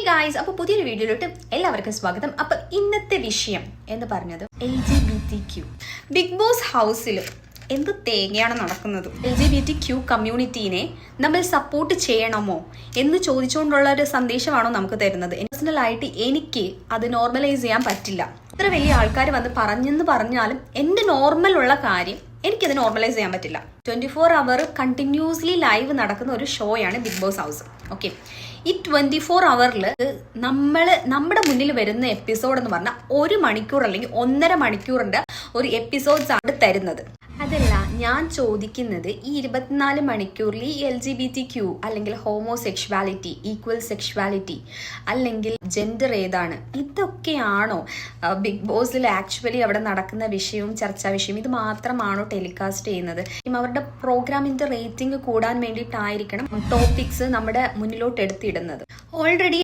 Guys, അപ്പോൾ പുതിയൊരു വീഡിയോയിലോട്ട് എല്ലാവർക്കും സ്വാഗതം. അപ്പോൾ ഇന്നത്തെ വിഷയം എന്ന് പറഞ്ഞത് LGBTQ. ബിഗ് ബോസ് ഹൗസിൽ എന്ത് തേങ്ങയാണ് നടക്കുന്നത്? LGBTQ കമ്മ്യൂണിറ്റീനെ നമ്മൾ സപ്പോർട്ട് ചെയ്യണമോ എന്ന് ചോദിച്ചുകൊണ്ടുള്ള ഒരു സന്ദേശമാണോ നമുക്ക് തരുന്നത്? പേഴ്സണലായിട്ട് എനിക്ക് അത് നോർമലൈസ് ചെയ്യാൻ പറ്റില്ല. ഇത്ര വലിയ ആൾക്കാർ വന്ന് പറഞ്ഞെന്ന് പറഞ്ഞാലും എൻ്റെ നോർമലുള്ള കാര്യം എനിക്കത് നോർമലൈസ് ചെയ്യാൻ പറ്റില്ല. 24 അവർ കണ്ടിന്യൂസ്ലി ലൈവ് നടക്കുന്ന ഒരു ഷോയാണ് ബിഗ് ബോസ് ഹൗസ്. ഓക്കെ, ഈ 24 അവറിൽ നമ്മുടെ മുന്നിൽ വരുന്ന എപ്പിസോഡ് എന്ന് പറഞ്ഞാൽ 1 മണിക്കൂർ അല്ലെങ്കിൽ 1.5 മണിക്കൂറിൻ്റെ ഒരു എപ്പിസോഡ്സ് ആണ് തരുന്നത്. അതല്ല ഞാൻ ചോദിക്കുന്നത്, ഈ 24 മണിക്കൂറിൽ ഈ LGBTQ അല്ലെങ്കിൽ ഹോമോസെക്ഷുവാലിറ്റി, ഈക്വൽ സെക്ഷുവാലിറ്റി അല്ലെങ്കിൽ ജെൻഡർ ഏതാണ്, ഇതൊക്കെയാണോ ബിഗ് ബോസിൽ ആക്ച്വലി അവിടെ നടക്കുന്ന വിഷയവും ചർച്ചാ വിഷയം? ഇത് മാത്രമാണോ ടെലികാസ്റ്റ് ചെയ്യുന്നത്? അവരുടെ പ്രോഗ്രാമിന്റെ റേറ്റിംഗ് കൂടാൻ വേണ്ടിയിട്ടായിരിക്കണം ടോപ്പിക്സ് നമ്മുടെ മുന്നിലോട്ട് എടുത്തിടുന്നത്. ഓൾറെഡി